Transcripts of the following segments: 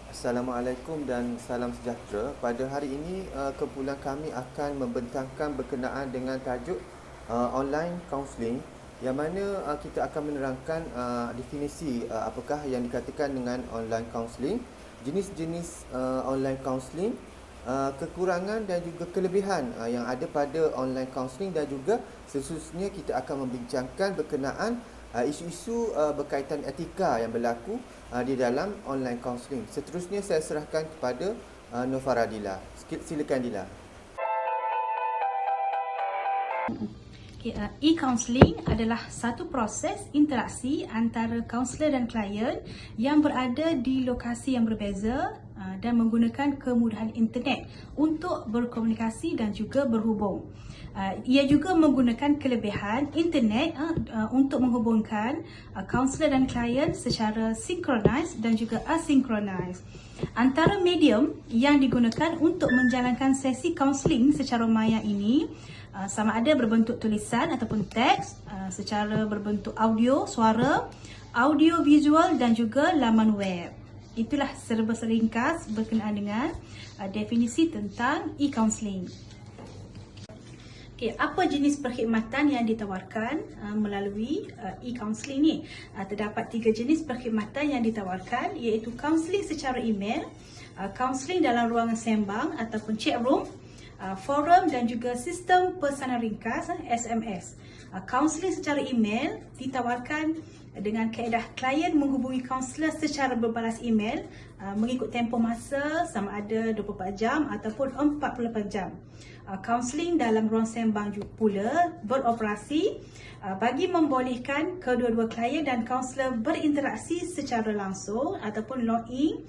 Assalamualaikum dan salam sejahtera. Pada hari ini, kumpulan kami akan membentangkan berkenaan dengan tajuk online counselling, yang mana kita akan menerangkan definisi apakah yang dikatakan dengan online counselling, jenis-jenis online counselling, kekurangan dan juga kelebihan yang ada pada online counselling, dan juga seterusnya kita akan membincangkan berkenaan isu-isu berkaitan etika yang berlaku di dalam online counselling. Seterusnya saya serahkan kepada Nova Radila. Silakan Dila. E-counselling adalah satu proses interaksi antara kaunselor dan klien yang berada di lokasi yang berbeza dan menggunakan kemudahan internet untuk berkomunikasi dan juga berhubung. Ia juga menggunakan kelebihan internet untuk menghubungkan kaunselor dan klien secara sinkronis dan juga asinkronis. Antara medium yang digunakan untuk menjalankan sesi kaunseling secara maya ini sama ada berbentuk tulisan ataupun teks, secara berbentuk audio, suara, audio visual dan juga laman web. Itulah serba ringkas berkenaan dengan definisi tentang e-counselling. Apa jenis perkhidmatan yang ditawarkan melalui e-counselling ni? Terdapat 3 jenis perkhidmatan yang ditawarkan, iaitu kaunseling secara email, kaunseling dalam ruangan sembang ataupun chat room, forum dan juga sistem pesanan ringkas SMS. Kaunseling secara email ditawarkan dengan kaedah klien menghubungi kaunselor secara berbalas email mengikut tempoh masa sama ada 24 jam ataupun 48 jam. Kaunseling dalam ruang sembang pula beroperasi bagi membolehkan kedua-dua klien dan kaunselor berinteraksi secara langsung ataupun log-in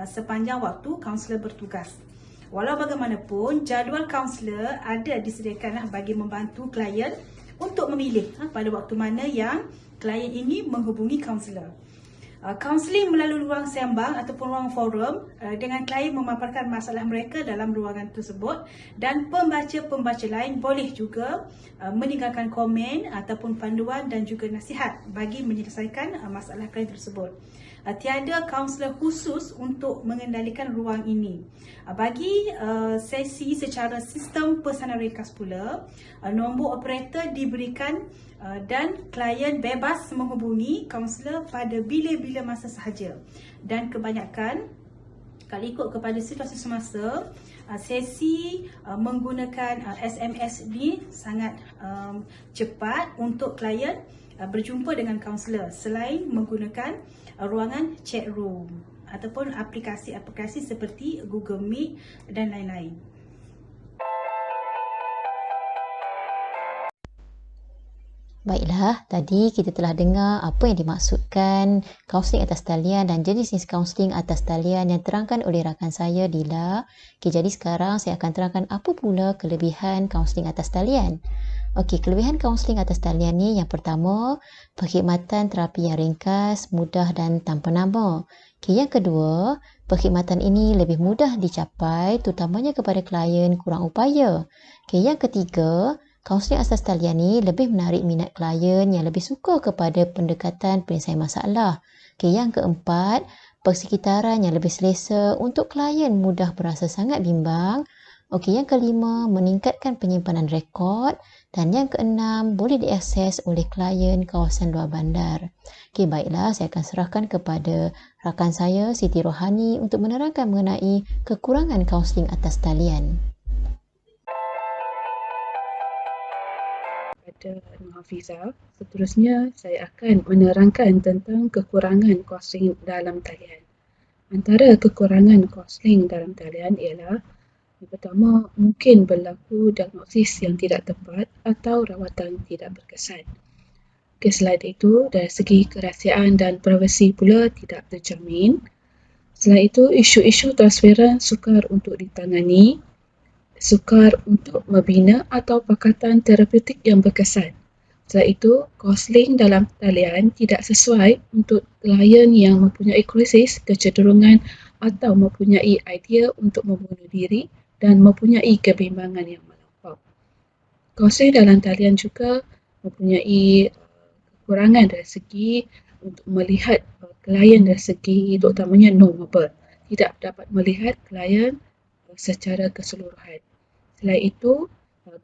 sepanjang waktu kaunselor bertugas. Walau bagaimanapun, jadual kaunselor ada disediakan bagi membantu klien untuk memilih pada waktu mana yang klien ini menghubungi kaunselor. Kaunseling melalui ruang sembang ataupun ruang forum dengan klien memaparkan masalah mereka dalam ruangan tersebut, dan pembaca-pembaca lain boleh juga meninggalkan komen ataupun panduan dan juga nasihat bagi menyelesaikan masalah klien tersebut. Tiada kaunselor khusus untuk mengendalikan ruang ini. Bagi sesi secara sistem pesanan ringkas pula, nombor operator diberikan dan klien bebas menghubungi kaunselor pada bila-bila masa sahaja. Dan kebanyakan, kalau ikut kepada situasi semasa, sesi menggunakan SMS ni sangat cepat untuk klien berjumpa dengan kaunselor selain menggunakan ruangan chat room ataupun aplikasi-aplikasi seperti Google Meet dan lain-lain. Baiklah, tadi kita telah dengar apa yang dimaksudkan kaunseling atas talian dan jenis-jenis kaunseling atas talian yang terangkan oleh rakan saya, Dila. Jadi sekarang saya akan terangkan apa pula kelebihan kaunseling atas talian. Kelebihan kaunseling atas talian ni, yang pertama, perkhidmatan terapi yang ringkas, mudah dan tanpa nama. Yang kedua, perkhidmatan ini lebih mudah dicapai terutamanya kepada klien kurang upaya. Yang ketiga, kaunseling atas talian ni lebih menarik minat klien yang lebih suka kepada pendekatan penyelesaian masalah. Yang keempat, persekitaran yang lebih selesa untuk klien mudah berasa sangat bimbang. Yang kelima, meningkatkan penyimpanan rekod. Dan yang keenam, boleh diakses oleh klien kawasan luar bandar. Baiklah, saya akan serahkan kepada rakan saya, Siti Rohani, untuk menerangkan mengenai kekurangan kaunseling atas talian. Kepada Nur Hafiza, seterusnya saya akan menerangkan tentang kekurangan kaunseling dalam talian. Antara kekurangan kaunseling dalam talian ialah, yang pertama, mungkin berlaku diagnosis yang tidak tepat atau rawatan tidak berkesan. Selain itu, dari segi kerahsiaan dan privasi pula tidak terjamin. Selain itu, isu-isu transferan sukar untuk ditangani, sukar untuk membina atau pakatan terapeutik yang berkesan. Selain itu, kaunseling dalam talian tidak sesuai untuk klien yang mempunyai krisis, kecenderungan atau mempunyai idea untuk membunuh diri dan mempunyai kebimbangan yang melampau. Kaunseling dalam talian juga mempunyai kekurangan dari segi untuk melihat klien dari segi terutamanya non-verbal. tidak dapat melihat klien secara keseluruhan. Selain itu,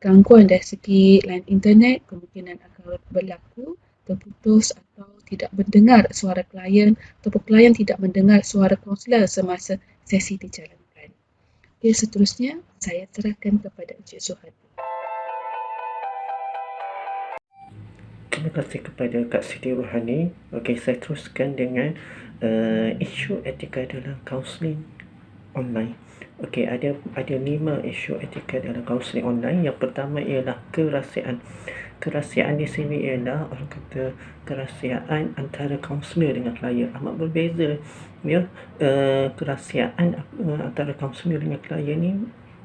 gangguan dari segi line internet kemungkinan akan berlaku, terputus atau tidak mendengar suara klien ataupun klien tidak mendengar suara kaunselor semasa sesi dijalankan. Okay, seterusnya saya serahkan kepada Encik Suhadi. Terima kasih kepada Kak Siti Rohani. Okey, saya teruskan dengan isu etika dalam kaunseling online. Okey, ada 5 isu etika dalam kaunseling online. Yang pertama ialah kerahsiaan. Kerahsiaan di sini ialah orang kata kerahsiaan antara kaunselor dengan klien. Amat berbeza ya. Kerahsiaan antara kaunselor dengan klien ni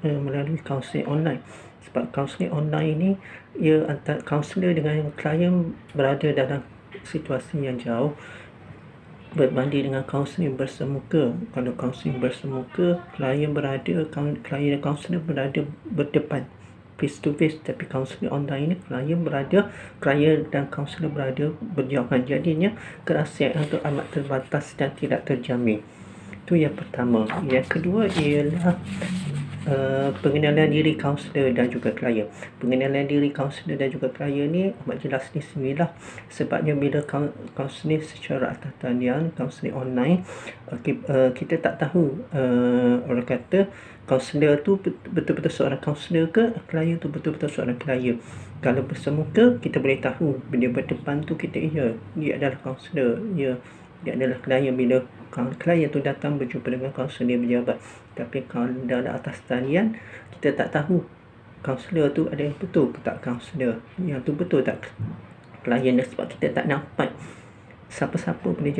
melalui kaunseling online. Sebab kaunseling online ni ia antara kaunselor dengan klien berada dalam situasi yang jauh berbanding dengan kaunseling bersemuka. Kalau kaunseling bersemuka, klien dan kaunselor berada berdepan, face to face. Tapi kaunseling online ni klien dan kaunselor berada berjauhan. Jadinya kerahsiaan itu amat terbatas dan tidak terjamin. Itu yang pertama. Yang kedua ialah pengenalan diri kaunselor dan juga klien. Pengenalan diri kaunselor dan juga klien ni amat jelas di sinilah. Sebabnya bila kaunseling secara atas talian, kaunseling online, kita tak tahu orang kata kaunselor tu betul-betul seorang kaunselor ke, klien tu betul-betul seorang klien. Kalau bersemuka, kita boleh tahu bila berdepan tu kita dia adalah kaunselor, dia adalah klien. Bila klien tu datang berjumpa dengan kaunselor berjabat. Tapi kalau dalam atas talian, kita tak tahu kaunselor tu ada yang betul ke tak kaunselor, yang tu betul tak klien dia. Sebab kita tak nampak siapa-siapa boleh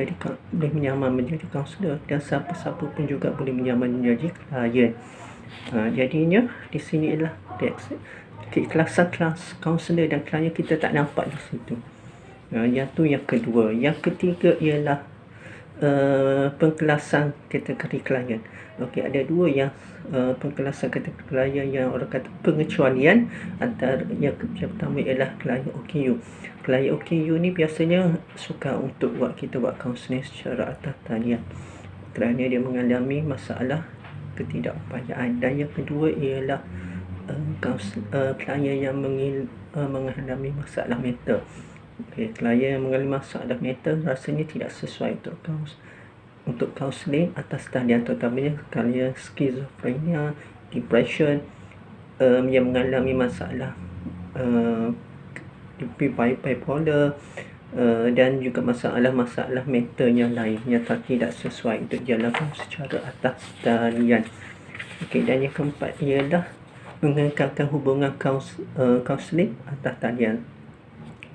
menyamar menjadi kaunselor dan siapa-siapa pun juga boleh menyamar menjadi klien. Jadinya di sini ialah keikhlasan kelas kaunselor dan klien kita tak nampak di situ. Yang tu yang kedua. Yang ketiga ialah pengkelasan kategori klien. Okey, ada 2 yang pengkelasan kategori klien yang orang kata pengecualian. Antara yang pertama ialah klien OKU. Klien OKU ni biasanya suka untuk kita buat kaunseling secara atas talian kerana dia mengalami masalah ketidakupayaan. Dan yang kedua ialah klien yang mengalami masalah mental. Okay, klien yang mengalami masalah mental rasanya tidak sesuai untuk kaunseling atas talian, terutamanya klien skizofrenia, depression, yang mengalami masalah bipolar, dan juga masalah-masalah mental yang lain yang tidak sesuai untuk dilakukan secara atas talian. Okay, dan yang keempat ialah mengekalkan hubungan kaunseling atas talian.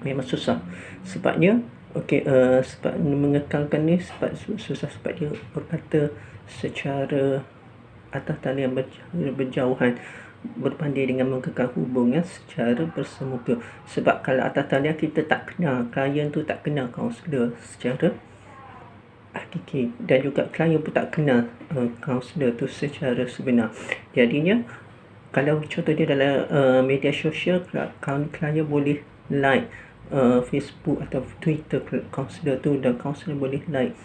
Memang susah sebabnya sebab mengekalkan ni susah sebab dia berkata secara atas talian berjauhan berbanding dengan mengekal hubungan secara bersemuka. Sebab kalau atas talian kita tak kenal, klien tu tak kenal kaunselor secara hakiki dan juga klien pun tak kenal kaunselor tu secara sebenar. Jadinya kalau contoh dia dalam media sosial, klien boleh like Facebook atau Twitter kaunselor tu dan kaunselor boleh like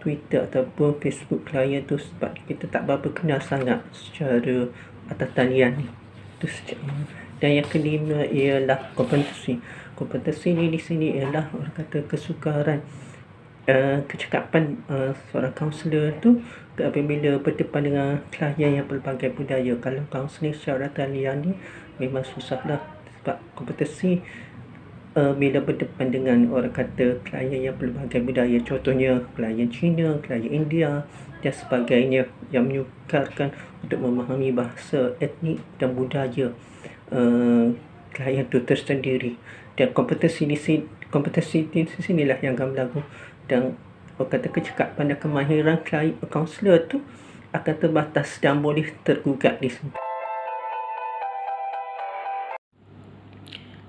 Twitter ataupun Facebook klien tu sebab kita tak berapa kenal sangat secara atas talian ni. Dan yang kelima ialah kompetensi. Kompetensi ni di sini ialah orang kata kesukaran kecakapan seorang kaunselor tu apabila berdepan dengan klien yang pelbagai budaya. Kalau kaunseling secara talian ni memang susahlah sebab kompetensi bila berdepan dengan orang kata klien yang pelbagai budaya, contohnya klien Cina, klien India dan sebagainya, yang menyukarkan untuk memahami bahasa etnik dan budaya klien itu tersendiri. Dan kompetensi di sinilah yang akan berlaku. Dan orang kata kecakapan dan kemahiran klien kaunselor tu akan terbatas dan boleh tergugat di sini.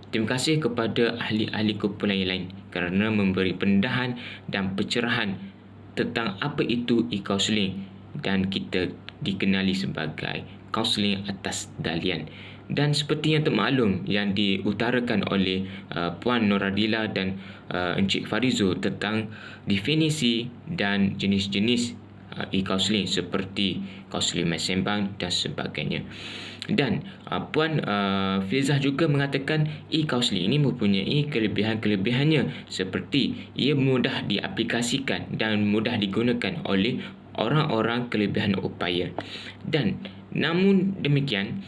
Terima kasih kepada ahli-ahli kumpulan yang lain kerana memberi pendedahan dan pencerahan tentang apa itu e-counselling dan kita dikenali sebagai kaunseling atas talian. Dan seperti yang termaklum yang diutarakan oleh Puan Noradila dan Encik Farizo tentang definisi dan jenis-jenis e-kaunseling seperti kaunseling mes sembang dan sebagainya. Dan Puan Filzah juga mengatakan e-kaunseling ini mempunyai kelebihan-kelebihannya seperti ia mudah diaplikasikan dan mudah digunakan oleh orang-orang kelebihan upaya. Dan namun demikian,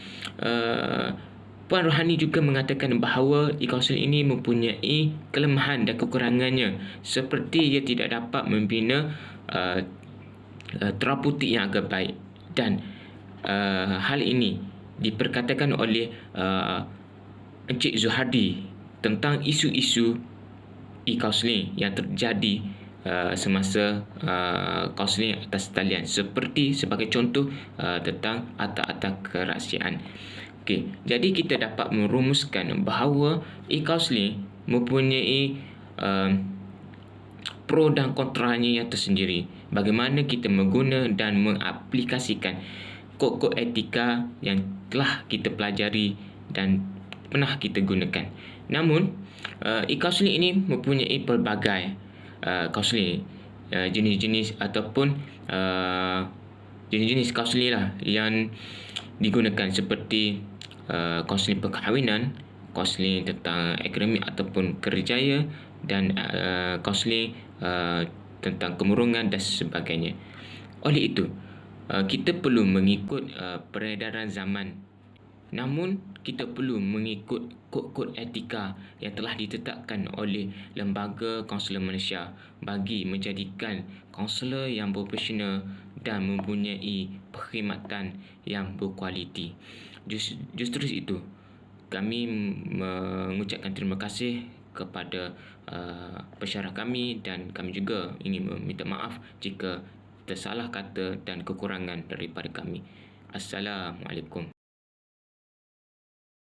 Puan Rohani juga mengatakan bahawa e-kaunseling ini mempunyai kelemahan dan kekurangannya, seperti ia tidak dapat membina terapeutik yang agak baik. Dan hal ini diperkatakan oleh Encik Zuhardi tentang isu-isu e-kaunseling yang terjadi semasa kaunseling atas talian, seperti sebagai contoh tentang akta-akta kerahsiaan. Okey, jadi kita dapat merumuskan bahawa e-kaunseling mempunyai pro dan kontranya yang tersendiri. Bagaimana kita mengguna dan mengaplikasikan kod-kod etika yang telah kita pelajari dan pernah kita gunakan. Namun, e-kaunseling ini mempunyai pelbagai kaunseling, jenis-jenis ataupun jenis-jenis kaunseling lah yang digunakan, seperti kaunseling perkahwinan, kaunseling tentang akademik ataupun kerjaya, dan kaunseling tentang kemurungan dan sebagainya. Oleh itu, kita perlu mengikut peredaran zaman. Namun, kita perlu mengikut kod-kod etika yang telah ditetapkan oleh Lembaga Kaunselor Malaysia bagi menjadikan kaunselor yang profesional dan mempunyai perkhidmatan yang berkualiti. Justru itu, kami mengucapkan terima kasih kepada pensyarah kami, dan kami juga ingin meminta maaf jika tersalah kata dan kekurangan daripada kami. Assalamualaikum.